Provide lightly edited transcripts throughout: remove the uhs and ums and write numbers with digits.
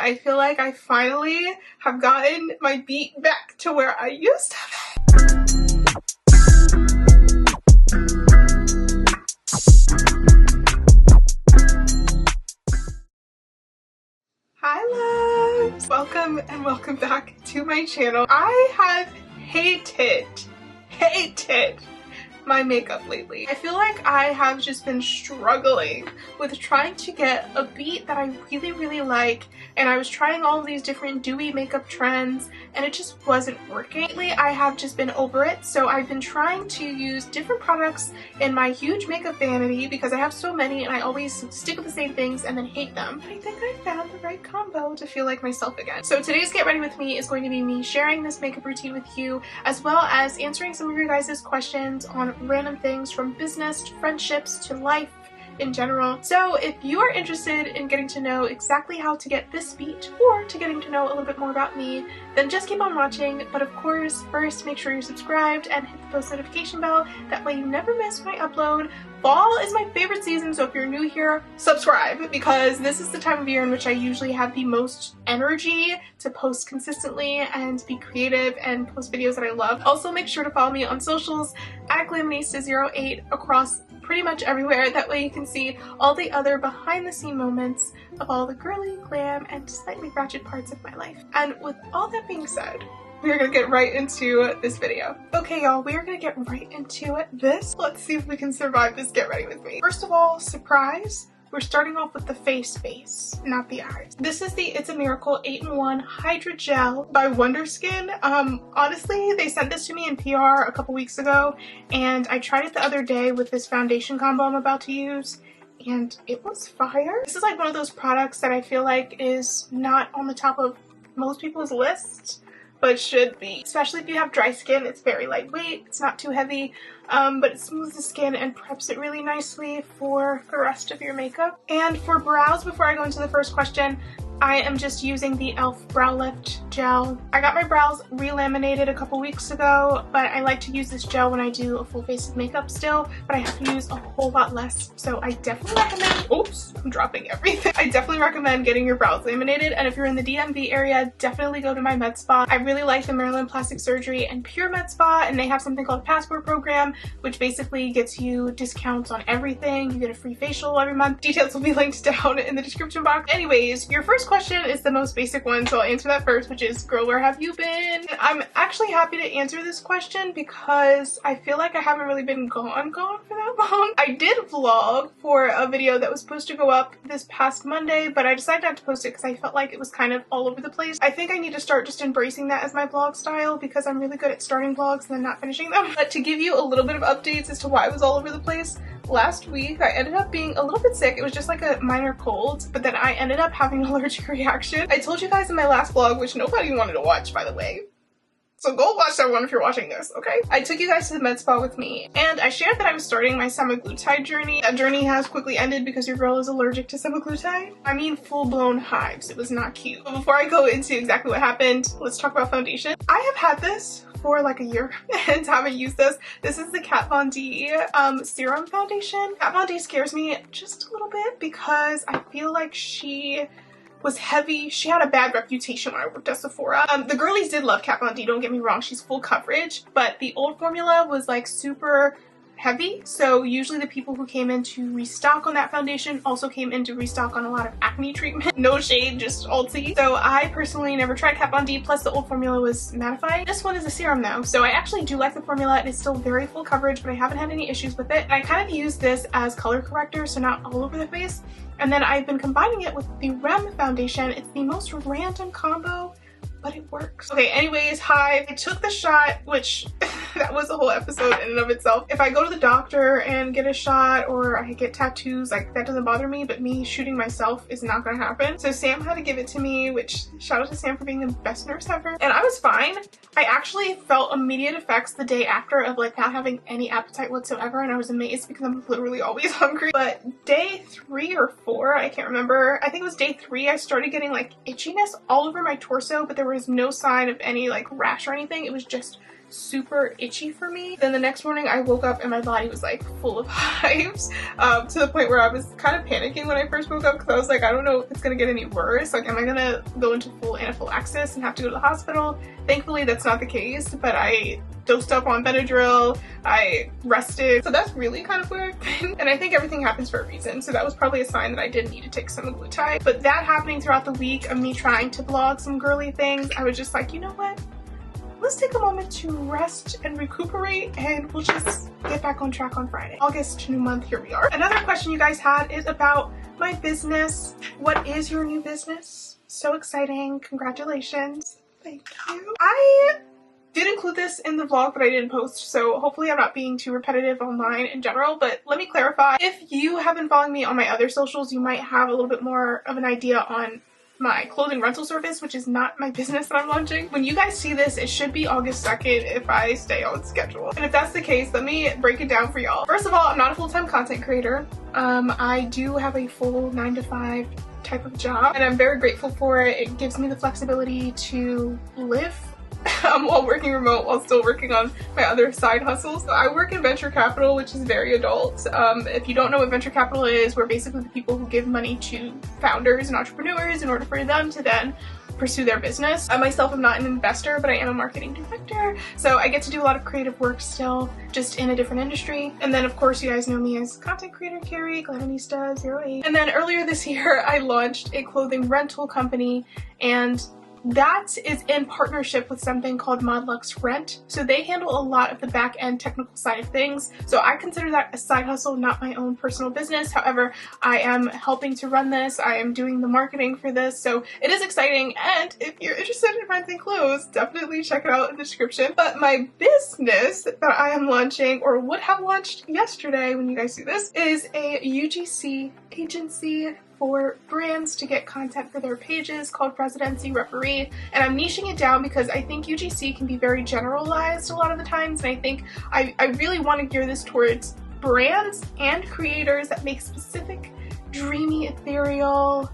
I feel like I finally have gotten my beat back to where I used to be. Hi loves! Welcome and welcome back to my channel. I have hated my makeup lately. I feel like I have just been struggling with trying to get a beat that I really like, and I was trying all of these different dewy makeup trends and it just wasn't working. Lately I have just been over it, so I've been trying to use different products in my huge makeup vanity because I have so many and I always stick with the same things and then hate them. But I think I found the right combo to feel like myself again. So today's Get Ready With Me is going to be me sharing this makeup routine with you, as well as answering some of your guys' questions on random things from business to friendships to life in general. So if you are interested in getting to know exactly how to get this beat or to getting to know a little bit more about me, then just keep on watching. But of course, first make sure you're subscribed and hit the post notification bell. That way you never miss my upload. Fall is my favorite season, so if you're new here, subscribe, because this is the time of year in which I usually have the most energy to post consistently and be creative and post videos that I love. Also make sure to follow me on socials at glamnista08 across pretty much everywhere. That way you can see all the other behind the scene moments of all the girly, glam, and slightly ratchet parts of my life. And with all that being said, we are gonna get right into this video. Okay y'all, we are gonna get right into this. Let's see if we can survive this Get Ready With Me. First of all, surprise, we're starting off with the face base, not the eyes. This is the It's a Miracle 8-in-1 Hydra Gel by Wonderskin. Honestly, they sent this to me in PR a couple weeks ago, and I tried it the other day with this foundation combo I'm about to use, and it was fire. This is like one of those products that I feel like is not on the top of most people's lists, but should be. Especially if you have dry skin, it's very lightweight, it's not too heavy, but it smooths the skin and preps it really nicely for the rest of your makeup. And for brows, before I go into the first question, I am just using the e.l.f. Brow Lift Gel. I got my brows re-laminated a couple weeks ago, but I like to use this gel when I do a full face of makeup still, but I have to use a whole lot less, so I definitely recommend— oops, I'm dropping everything. I definitely recommend getting your brows laminated, and if you're in the DMV area, definitely go to my med spa. I really like the Maryland Plastic Surgery and Pure Med Spa, and they have something called a Passport Program, which basically gets you discounts on everything. You get a free facial every month. Details will be linked down in the description box. Anyways, your first question is the most basic one, so I'll answer that first, which is, girl, where have you been? I'm actually happy to answer this question because I feel like I haven't really been gone for that long. I did vlog for a video that was supposed to go up this past Monday, but I decided not to post it because I felt like it was kind of all over the place. I think I need to start just embracing that as my vlog style because I'm really good at starting vlogs and then not finishing them. But to give you a little bit of updates as to why I was all over the place, last week I ended up being a little bit sick. It was just like a minor cold, but then I ended up having an allergic reaction. I told you guys in my last vlog, which nobody wanted to watch, by the way, so go watch that one if you're watching this, okay? I took you guys to the med spa with me, and I shared that I was starting my semaglutide journey. That journey has quickly ended because your girl is allergic to semaglutide. I mean, full-blown hives. It was not cute. But before I go into exactly what happened, let's talk about foundation. I have had this for like a year and haven't used this. This is the Kat Von D Serum foundation. Kat Von D scares me just a little bit because I feel like she was heavy. She had a bad reputation when I worked at Sephora. The girlies did love Kat Von D, don't get me wrong, she's full coverage, but the old formula was like super heavy, so usually the people who came in to restock on that foundation also came in to restock on a lot of acne treatment. No shade, just all tea. So I personally never tried Kat Von D, plus the old formula was mattifying. This one is a serum though, so I actually do like the formula. It is still very full coverage, but I haven't had any issues with it. I kind of use this as color corrector, so not all over the face. And then I've been combining it with the R.E.M foundation. It's the most random combo, but it works. Okay, anyways, hi. I took the shot, which that was a whole episode in and of itself. If I go to the doctor and get a shot or I get tattoos, like that doesn't bother me, but me shooting myself is not gonna happen. So Sam had to give it to me, which shout out to Sam for being the best nurse ever. And I was fine. I actually felt immediate effects the day after of like not having any appetite whatsoever, and I was amazed because I'm literally always hungry. But day 3 or 4, I can't remember, I think it was day 3, I started getting like itchiness all over my torso, but there was no sign of any like rash or anything. It was just super itchy for me. Then the next morning I woke up and my body was like full of hives, to the point where I was kind of panicking when I first woke up, because I was like, I don't know if it's gonna get any worse. Like, am I gonna go into full anaphylaxis and have to go to the hospital? Thankfully that's not the case, but I dosed up on Benadryl, I rested. So that's really kind of where I've been. And I think everything happens for a reason. So that was probably a sign that I did need to take semaglutide. But that happening throughout the week of me trying to vlog some girly things, I was just like, you know what? Let's take a moment to rest and recuperate, and we'll just get back on track on Friday. August, new month, here we are. Another question you guys had is about my business. What is your new business? So exciting. Congratulations. Thank you. I did include this in the vlog, but I didn't post, so hopefully I'm not being too repetitive online in general, but let me clarify. If you have been following me on my other socials, you might have a little bit more of an idea on my clothing rental service, which is not my business that I'm launching. When you guys see this, it should be August 2nd if I stay on schedule. And if that's the case, let me break it down for y'all. First of all, I'm not a full-time content creator. I do have a full 9-to-5 type of job, and I'm very grateful for it. It gives me the flexibility to live while working remote, while still working on my other side hustles. So I work in venture capital, which is very adult. If you don't know what venture capital is, we're basically the people who give money to founders and entrepreneurs in order for them to then pursue their business. I myself am not an investor, but I am a marketing director, so I get to do a lot of creative work still, just in a different industry. And then of course you guys know me as content creator Carrie, Glamonista08. And then earlier this year I launched a clothing rental company, and that is in partnership with something called Modlux Rent. So they handle a lot of the back end technical side of things. So I consider that a side hustle, not my own personal business. However, I am helping to run this. I am doing the marketing for this. So it is exciting. And if you're interested in renting clothes, definitely check it out in the description. But my business that I am launching, or would have launched yesterday when you guys see this, is a UGC agency for brands to get content for their pages called Residency Referee. And I'm niching it down because I think UGC can be very generalized a lot of the times, and I think I really want to gear this towards brands and creators that make specific, dreamy, ethereal,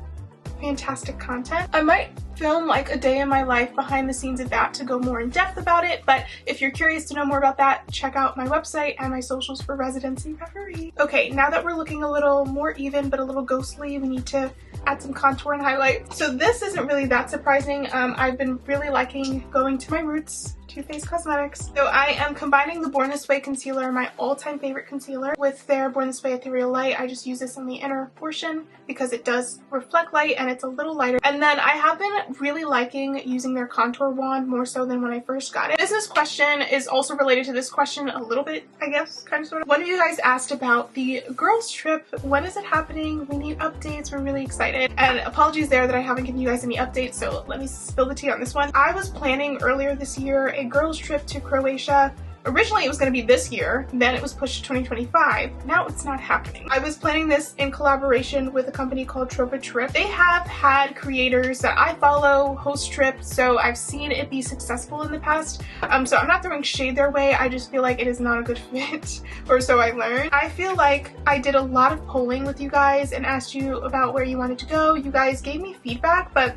fantastic content. I might film like a day in my life behind the scenes of that to go more in depth about it, but if you're curious to know more about that, check out my website and my socials for Residency Referee. Okay, now that we're looking a little more even but a little ghostly, we need to add some contour and highlight. So this isn't really that surprising. I've been really liking going to my roots, Too Faced Cosmetics. So I am combining the Born This Way concealer, my all-time favorite concealer, with their Born This Way Ethereal Light. I just use this on the inner portion because it does reflect light and it's a little lighter. And then I have been really liking using their contour wand more so than when I first got it. Business question is also related to this question a little bit, I guess, kind of sort of. One of you guys asked about the girls trip. When is it happening? We need updates. We're really excited. And apologies there that I haven't given you guys any updates, so let me spill the tea on this one. I was planning earlier this year a girls trip to Croatia. Originally it was going to be this year, then it was pushed to 2025. Now it's not happening. I was planning this in collaboration with a company called Tropa Trip. They have had creators that I follow host trips, so I've seen it be successful in the past. So I'm not throwing shade their way, I just feel like it is not a good fit, or so I learned. I feel like I did a lot of polling with you guys and asked you about where you wanted to go. You guys gave me feedback, but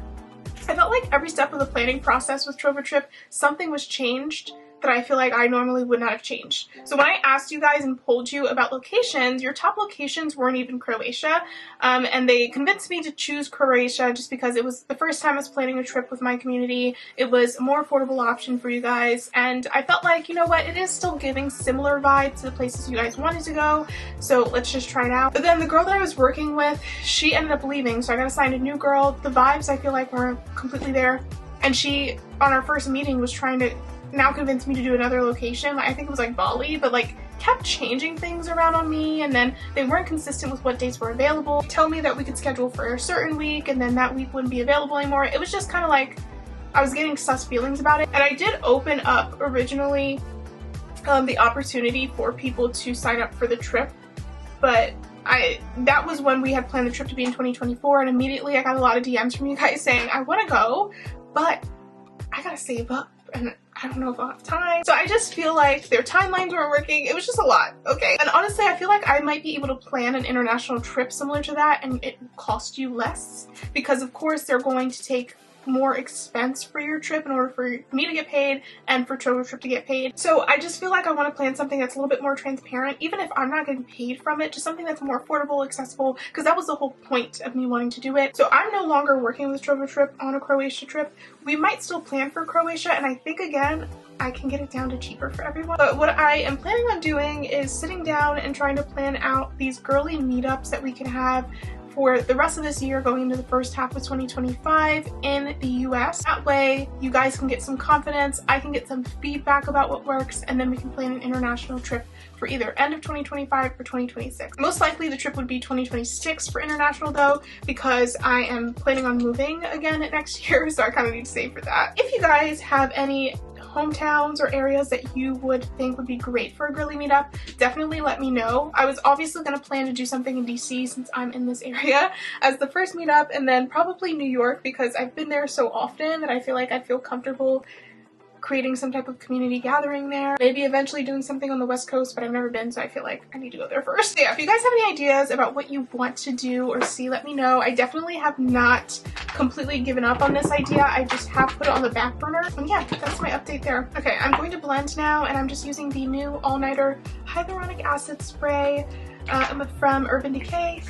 I felt like every step of the planning process with Tropa Trip, something was changed that I feel like I normally would not have changed. So when I asked you guys and polled you about locations, your top locations weren't even Croatia, and they convinced me to choose Croatia just because it was the first time I was planning a trip with my community. It was a more affordable option for you guys, and I felt like, you know what, it is still giving similar vibes to the places you guys wanted to go, so let's just try it out. But then the girl that I was working with, she ended up leaving, so I got assigned a new girl. The vibes I feel like weren't completely there, and she, on our first meeting, was trying to now convinced me to do another location. I think it was like Bali, but like kept changing things around on me, and then they weren't consistent with what dates were available. Tell me that we could schedule for a certain week and then that week wouldn't be available anymore. It was just kind of like I was getting sus feelings about it. And I did open up originally the opportunity for people to sign up for the trip, but that was when we had planned the trip to be in 2024, and immediately I got a lot of DMs from you guys saying I want to go, but I gotta save up and I don't know if I'll have time. So I just feel like their timelines weren't working. It was just a lot, okay? And honestly, I feel like I might be able to plan an international trip similar to that, and it will cost you less because of course they're going to take more expense for your trip in order for me to get paid and for TrovoTrip to get paid. So I just feel like I want to plan something that's a little bit more transparent, even if I'm not getting paid from it, just something that's more affordable, accessible, because that was the whole point of me wanting to do it. So I'm no longer working with TrovoTrip on a Croatia trip. We might still plan for Croatia, and I think again I can get it down to cheaper for everyone. But what I am planning on doing is sitting down and trying to plan out these girly meetups that we can have for the rest of this year going into the first half of 2025 in the US. That way you guys can get some confidence, I can get some feedback about what works, and then we can plan an international trip for either end of 2025 or 2026. Most likely the trip would be 2026 for international though, because I am planning on moving again next year, so I kind of need to save for that. If you guys have any hometowns or areas that you would think would be great for a girly meetup, definitely let me know. I was obviously going to plan to do something in DC since I'm in this area as the first meetup, and then probably New York because I've been there so often that I feel like I'd feel comfortable creating some type of community gathering there. Maybe eventually doing something on the West Coast, but I've never been, so I feel like I need to go there first. So yeah, if you guys have any ideas about what you want to do or see, let me know. I definitely have not completely given up on this idea. I just have put it on the back burner. And yeah, that's my update there. Okay, I'm going to blend now, and I'm just using the new all-nighter hyaluronic acid spray from Urban Decay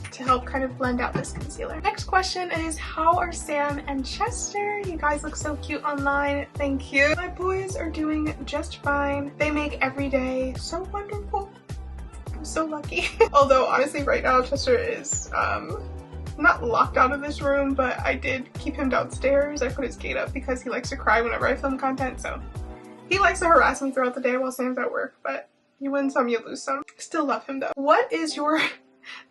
to help kind of blend out this concealer. Next question is, how are Sam and Chester? You guys look so cute online. Thank you. My boys are doing just fine. They make every day so wonderful. I'm so lucky. Although honestly right now Chester is not locked out of this room, but I did keep him downstairs. I put his gate up because he likes to cry whenever I film content, so he likes to harass me throughout the day while Sam's at work, but you win some, you lose some. Still love him though. What is your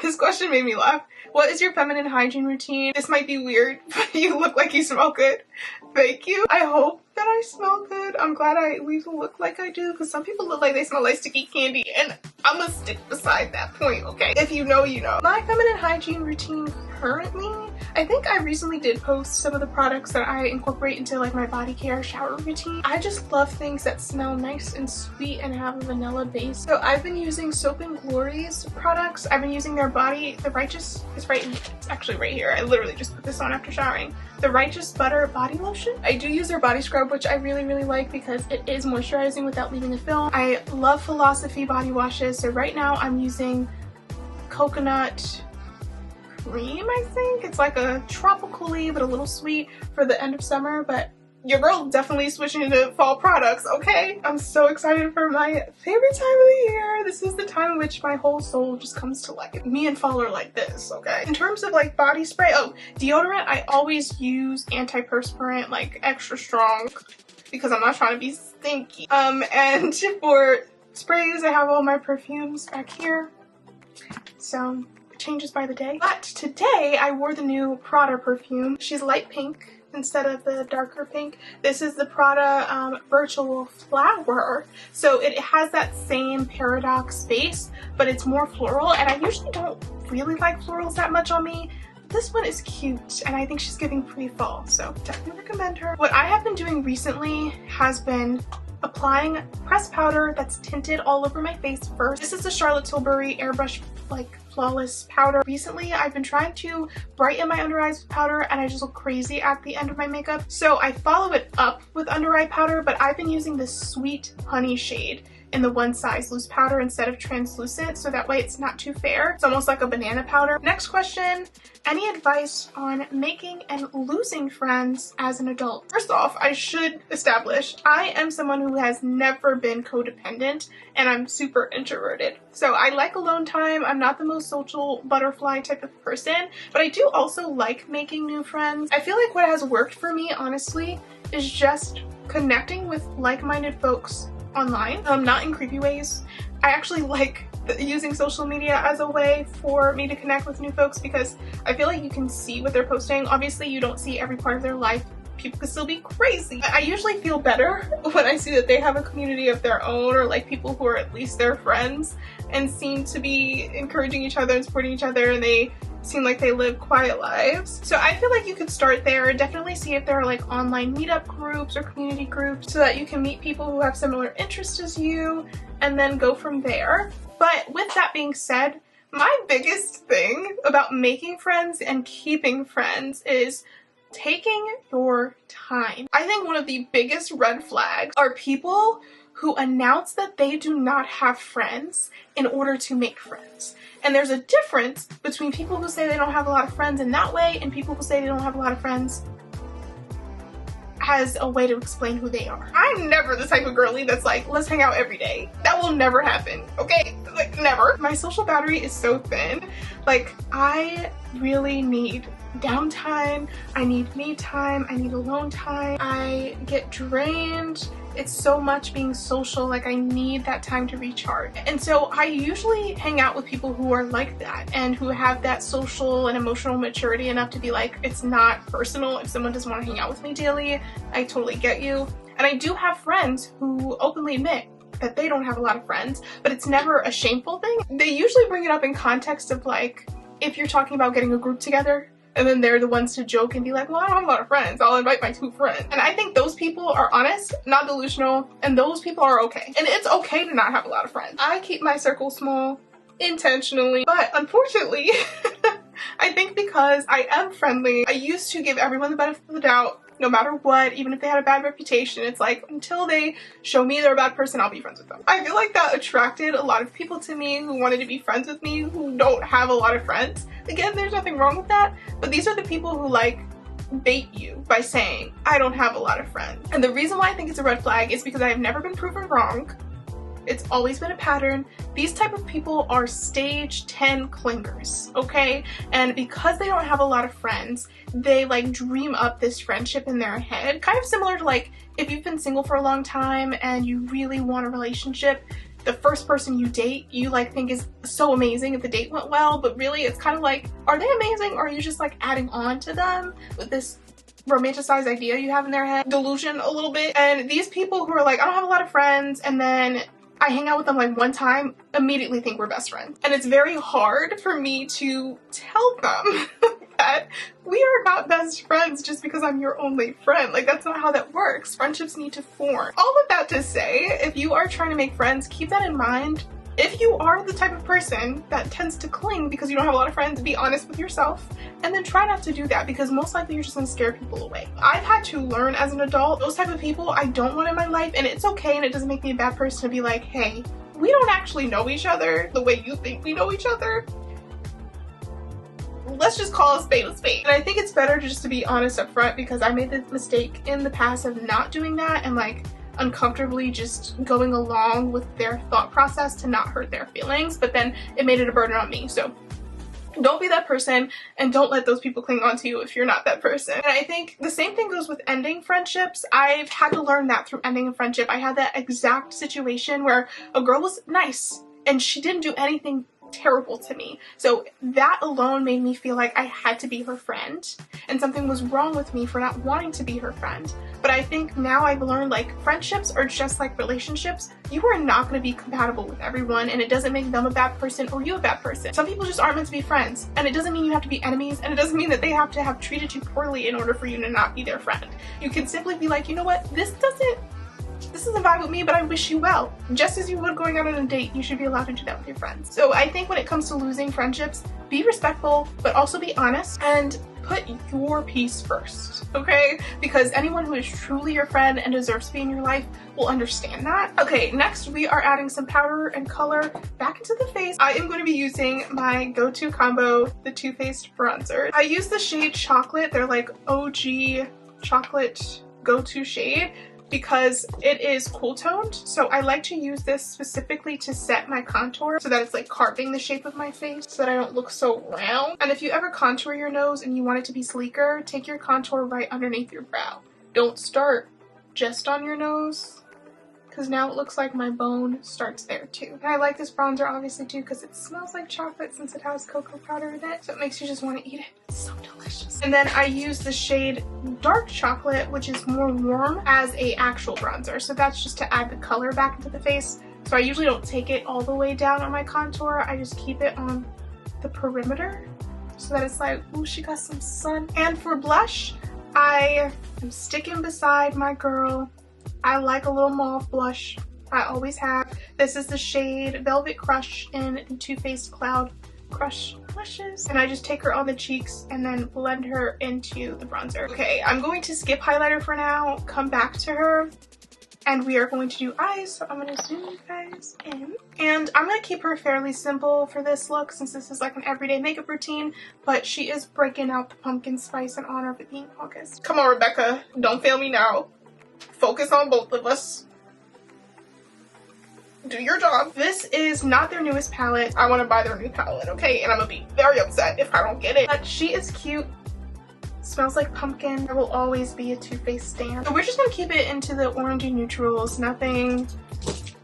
This question made me laugh. What is your feminine hygiene routine? This might be weird, but you look like you smell good. Thank you. I hope that I smell good. I'm glad I at least look like I do, because some people look like they smell like sticky candy, and I'm gonna stick beside that point, okay? If you know, you know. My feminine hygiene routine currently, I think I recently did post some of the products that I incorporate into like my body care shower routine. I just love things that smell nice and sweet and have a vanilla base. So I've been using Soap and Glory's products. I've been using their the Righteous, it's actually right here. I literally just put this on after showering. The Righteous Butter Body Lotion. I do use their body scrub, which I really like because it is moisturizing without leaving a film. I love Philosophy body washes. So right now I'm using Coconut Cream, I think. It's like a tropical-y but a little sweet for the end of summer, but your girl definitely switching into fall products, okay? I'm so excited for my favorite time of the year. This is the time in which my whole soul just comes to life. Me and fall are like this, okay? In terms of like body spray, deodorant, I always use antiperspirant, like extra strong, because I'm not trying to be stinky. And for sprays, I have all my perfumes back here. So it changes by the day. But today I wore the new Prada perfume. She's light pink instead of the darker pink. This is the Prada Virtual Flower. So it has that same Paradox base, but it's more floral, and I usually don't really like florals that much on me. This one is cute, and I think she's giving pre-fall, so definitely recommend her. What I have been doing recently has been applying pressed powder that's tinted all over my face first. This is the Charlotte Tilbury Airbrush like Flawless powder. Recently I've been trying to brighten my under eyes with powder, and I just look crazy at the end of my makeup, so I follow it up with under eye powder, but I've been using this Sweet Honey shade in the one size loose powder instead of translucent, so that way it's not too fair. It's almost like a banana powder. Next question, any advice on making and losing friends as an adult? First off, I should establish I am someone who has never been codependent, and I'm super introverted. So I like alone time. I'm not the most social butterfly type of person, but I do also like making new friends. I feel like what has worked for me, honestly, is just connecting with like-minded folks online, not in creepy ways. I actually like using social media as a way for me to connect with new folks because I feel like you can see what they're posting. Obviously you don't see every part of their life. People can still be crazy. I usually feel better when I see that they have a community of their own, or like people who are at least their friends and seem to be encouraging each other and supporting each other, and they seem like they live quiet lives. So I feel like you could start there. Definitely see if there are like online meetup groups or community groups so that you can meet people who have similar interests as you and then go from there. But with that being said, my biggest thing about making friends and keeping friends is taking your time. I think one of the biggest red flags are people who announce that they do not have friends in order to make friends. And there's a difference between people who say they don't have a lot of friends in that way and people who say they don't have a lot of friends as a way to explain who they are. I'm never the type of girly that's like, let's hang out every day. That will never happen, okay? Like, never. My social battery is so thin. Like, I really need downtime. I need me time. I need alone time. I get drained. It's so much being social. Like, I need that time to recharge. And so I usually hang out with people who are like that and who have that social and emotional maturity enough to be like, it's not personal if someone doesn't want to hang out with me daily. I totally get you. And I do have friends who openly admit that they don't have a lot of friends, but it's never a shameful thing. They usually bring it up in context of like, if you're talking about getting a group together, and then they're the ones to joke and be like, well, I don't have a lot of friends. I'll invite my 2 friends. And I think those people are honest, not delusional, and those people are okay. And it's okay to not have a lot of friends. I keep my circle small intentionally, but unfortunately, I think because I am friendly, I used to give everyone the benefit of the doubt, no matter what, even if they had a bad reputation. It's like, until they show me they're a bad person, I'll be friends with them. I feel like that attracted a lot of people to me who wanted to be friends with me who don't have a lot of friends. Again, there's nothing wrong with that, but these are the people who like bait you by saying, I don't have a lot of friends. And the reason why I think it's a red flag is because I have never been proven wrong. It's always been a pattern. These type of people are stage 10 clingers, okay? And because they don't have a lot of friends, they like dream up this friendship in their head. Kind of similar to like if you've been single for a long time and you really want a relationship, the first person you date, you like think is so amazing if the date went well, but really it's kind of like, are they amazing or are you just like adding on to them with this romanticized idea you have in their head? Delusion a little bit. And these people who are like, I don't have a lot of friends, and then I hang out with them like one time, immediately think we're best friends. And it's very hard for me to tell them that we are not best friends just because I'm your only friend. Like, that's not how that works. Friendships need to form. All of that to say, if you are trying to make friends, keep that in mind. If you are the type of person that tends to cling because you don't have a lot of friends, be honest with yourself and then try not to do that, because most likely you're just gonna scare people away. I've had to learn as an adult, those type of people I don't want in my life, and it's okay and it doesn't make me a bad person to be like, hey, we don't actually know each other the way you think we know each other. Let's just call a spade a spade. And I think it's better just to be honest up front, because I made the mistake in the past of not doing that and like uncomfortably just going along with their thought process to not hurt their feelings, but then it made it a burden on me. So don't be that person, and don't let those people cling on to you if you're not that person. And I think the same thing goes with ending friendships. I've had to learn that through ending a friendship. I had that exact situation where a girl was nice and she didn't do anything terrible to me. So that alone made me feel like I had to be her friend, and something was wrong with me for not wanting to be her friend. But I think now I've learned, like, friendships are just like relationships. You are not going to be compatible with everyone, and it doesn't make them a bad person or you a bad person. Some people just aren't meant to be friends, and it doesn't mean you have to be enemies, and it doesn't mean that they have to have treated you poorly in order for you to not be their friend. You can simply be like, you know what, this doesn't vibe with me, but I wish you well. Just as you would going out on a date, you should be allowed to do that with your friends. So I think when it comes to losing friendships, be respectful, but also be honest and put your peace first, okay? Because anyone who is truly your friend and deserves to be in your life will understand that. Okay, next we are adding some powder and color back into the face. I am going to be using my go-to combo, the Too Faced bronzer. I use the shade Chocolate. They're like OG chocolate go-to shade, because it is cool toned. So I like to use this specifically to set my contour so that it's like carving the shape of my face so that I don't look so round. And if you ever contour your nose and you want it to be sleeker, take your contour right underneath your brow. Don't start just on your nose, because now it looks like my bone starts there too. And I like this bronzer obviously too because it smells like chocolate since it has cocoa powder in it. So it makes you just want to eat it. It's so delicious. And then I use the shade Dark Chocolate, which is more warm, as a actual bronzer. So that's just to add the color back into the face. So I usually don't take it all the way down on my contour. I just keep it on the perimeter so that it's like, ooh, she got some sun. And for blush, I am sticking beside my girl. I like a little mauve blush. I always have. This is the shade Velvet Crush in the Too Faced Cloud Crush blushes. And I just take her on the cheeks and then blend her into the bronzer. Okay, I'm going to skip highlighter for now, come back to her, and we are going to do eyes. So I'm gonna zoom you guys in. And I'm gonna keep her fairly simple for this look since this is like an everyday makeup routine, but she is breaking out the pumpkin spice in honor of it being August. Come on, Rebecca, don't fail me now. Focus on both of us. Do your job. This is not their newest palette. I want to buy their new palette, okay? And I'm gonna be very upset if I don't get it. But she is cute. Smells like pumpkin. There will always be a Too Faced stan. So we're just gonna keep it into the orangey neutrals. Nothing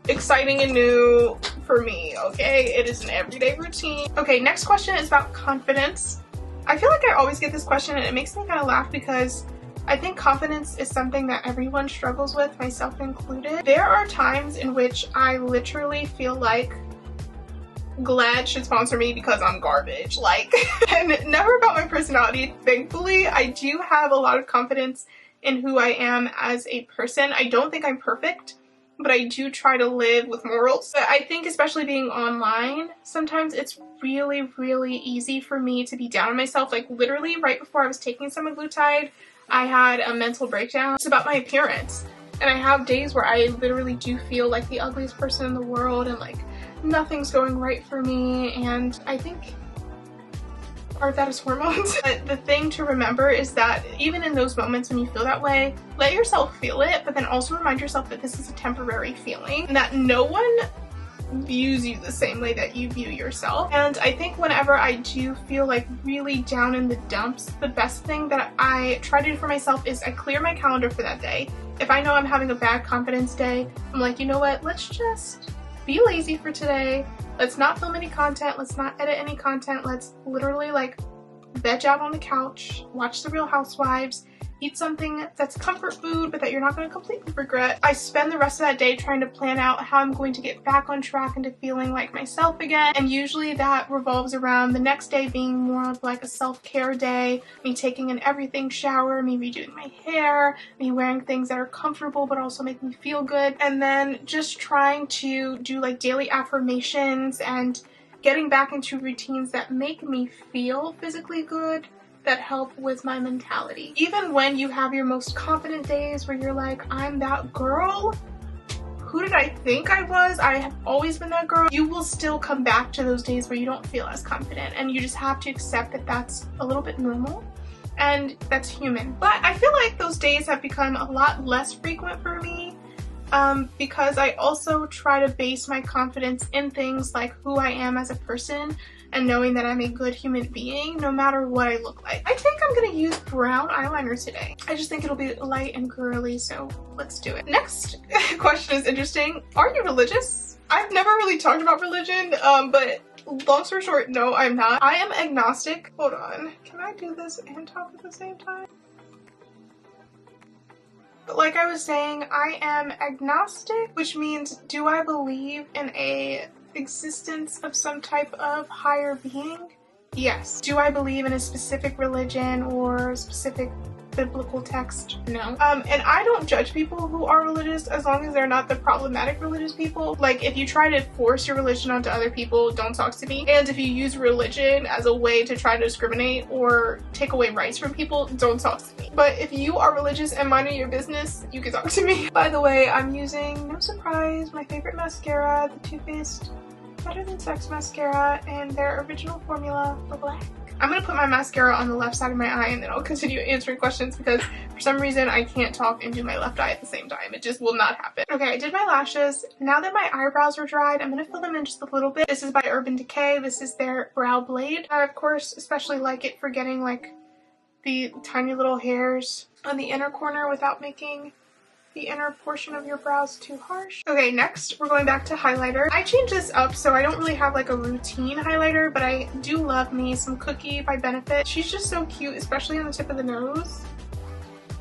exciting and new for me, okay? It is an everyday routine. Okay, next question is about confidence. I feel like I always get this question and it makes me kind of laugh because I think confidence is something that everyone struggles with, myself included. There are times in which I literally feel like Glad should sponsor me because I'm garbage, like, and never about my personality. Thankfully, I do have a lot of confidence in who I am as a person. I don't think I'm perfect, but I do try to live with morals. But I think especially being online, sometimes it's really, really easy for me to be down on myself. Like literally right before I was taking semaglutide, I had a mental breakdown. It's about my appearance. And I have days where I literally do feel like the ugliest person in the world and like nothing's going right for me, and I think part of that is hormones. But the thing to remember is that even in those moments when you feel that way, let yourself feel it, but then also remind yourself that this is a temporary feeling and that no one views you the same way that you view yourself. And I think whenever I do feel like really down in the dumps, the best thing that I try to do for myself is I clear my calendar for that day. If I know I'm having a bad confidence day, I'm like, you know what, let's just be lazy for today. Let's not film any content. Let's not edit any content. Let's literally like veg out on the couch, watch The Real Housewives, eat something that's comfort food but that you're not going to completely regret. I spend the rest of that day trying to plan out how I'm going to get back on track into feeling like myself again, and usually that revolves around the next day being more of like a self-care day, me taking an everything shower, me redoing my hair, me wearing things that are comfortable but also make me feel good, and then just trying to do like daily affirmations and getting back into routines that make me feel physically good, that help with my mentality. Even when you have your most confident days where you're like, I'm that girl, who did I think I was? I have always been that girl. You will still come back to those days where you don't feel as confident, and you just have to accept that that's a little bit normal and that's human. But I feel like those days have become a lot less frequent for me because I also try to base my confidence in things like who I am as a person and knowing that I'm a good human being no matter what I look like. I think I'm gonna use brown eyeliner today. I just think it'll be light and girly, so let's do it. Next question is interesting. Are you religious? I've never really talked about religion, but long story short, no, I'm not. I am agnostic. Hold on, can I do this and talk at the same time? But like I was saying, I am agnostic, which means do I believe in a existence of some type of higher being? Yes. Do I believe in a specific religion or a specific biblical text? No. And I don't judge people who are religious as long as they're not the problematic religious people. Like if you try to force your religion onto other people, don't talk to me. And if you use religion as a way to try to discriminate or take away rights from people, don't talk to me. But if you are religious and minding your business, you can talk to me. By the way, I'm using, no surprise, my favorite mascara, the Too Faced Better Than Sex mascara, and their original formula for black. I'm gonna put my mascara on the left side of my eye and then I'll continue answering questions because for some reason I can't talk and do my left eye at the same time. It just will not happen. Okay, I did my lashes. Now that my eyebrows are dried, I'm gonna fill them in just a little bit. This is by Urban Decay. This is their brow blade. I, of course, especially like it for getting like the tiny little hairs on the inner corner without making the inner portion of your brows too harsh. Okay, next we're going back to highlighter. I changed this up so I don't really have like a routine highlighter, but I do love me some Cookie by Benefit. She's just so cute, especially on the tip of the nose.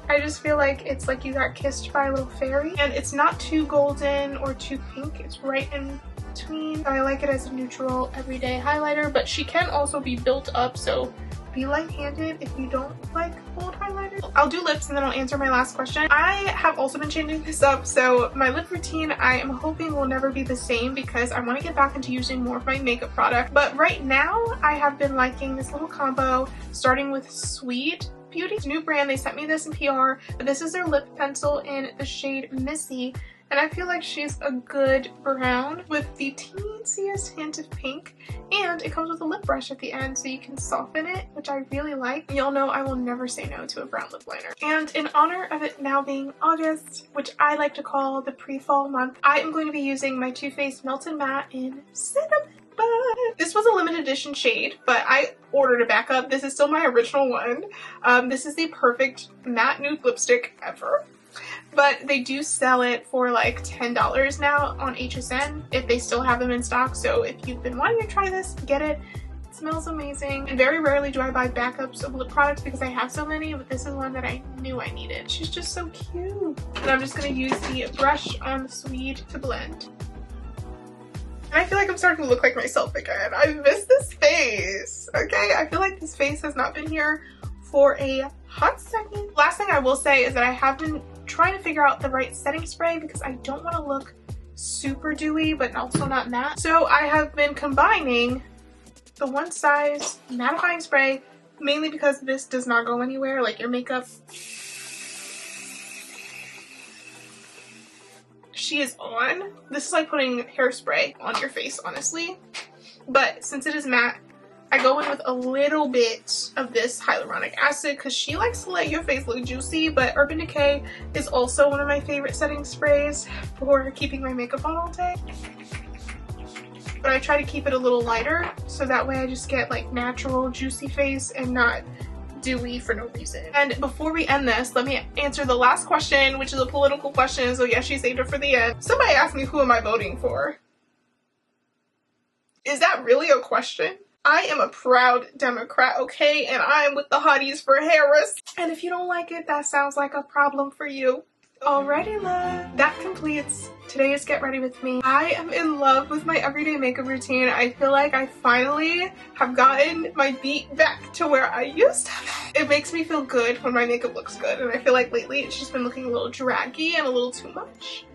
I just feel like it's like you got kissed by a little fairy, and it's not too golden or too pink. It's right in between. I like it as a neutral everyday highlighter, but she can also be built up, so be light-handed if you don't like gold highlighter. I'll do lips and then I'll answer my last question. I have also been changing this up, so my lip routine I am hoping will never be the same because I want to get back into using more of my makeup product. But right now I have been liking this little combo starting with Sweet Beauty's new brand. They sent me this in PR, but this is their lip pencil in the shade Missy, and I feel like she's a good brown with the teensiest hint of pink, and it comes with a lip brush at the end so you can soften it, which I really like. Y'all know I will never say no to a brown lip liner. And in honor of it now being August, which I like to call the pre-fall month, I am going to be using my Too Faced Melted Matte in Cinnamon. This was a limited edition shade, but I ordered a backup. This is still my original one. This is the perfect matte nude lipstick ever. But they do sell it for like $10 now on HSN if they still have them in stock. So if you've been wanting to try this, get it. It smells amazing. And very rarely do I buy backups of lip products because I have so many, but this is one that I knew I needed. She's just so cute. And I'm just going to use the brush on the Sweet to blend. And I feel like I'm starting to look like myself again. I miss this face, okay? I feel like this face has not been here for a hot second. Last thing I will say is that I have been trying to figure out the right setting spray because I don't want to look super dewy but also not matte. So I have been combining the one size mattifying spray, mainly because this does not go anywhere. Like your makeup, she is on. This is like putting hairspray on your face, honestly. But since it is matte, I go in with a little bit of this hyaluronic acid because she likes to let your face look juicy, but Urban Decay is also one of my favorite setting sprays for keeping my makeup on all day. But I try to keep it a little lighter so that way I just get like natural juicy face and not dewy for no reason. And before we end this, let me answer the last question, which is a political question, so yeah, she saved it for the end. Somebody asked me, who am I voting for? Is that really a question? I am a proud Democrat, okay? And I'm with the hotties for Harris. And if you don't like it, that sounds like a problem for you. Alrighty, love. That completes today's Get Ready With Me. I am in love with my everyday makeup routine. I feel like I finally have gotten my beat back to where I used to be. It makes me feel good when my makeup looks good. And I feel like lately it's just been looking a little draggy and a little too much.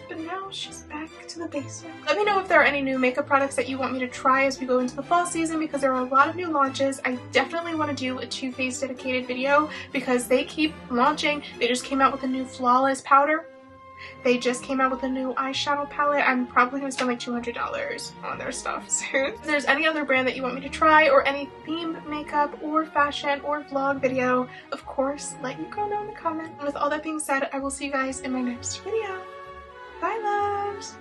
But now she's back to the basics. Let me know if there are any new makeup products that you want me to try as we go into the fall season because there are a lot of new launches. I definitely want to do a Too Faced dedicated video because they keep launching. They just came out with a new Flawless powder. They just came out with a new eyeshadow palette. I'm probably going to spend like $200 on their stuff soon. If there's any other brand that you want me to try or any themed makeup or fashion or vlog video, of course, let your girl know in the comments. And with all that being said, I will see you guys in my next video. Bye, loves!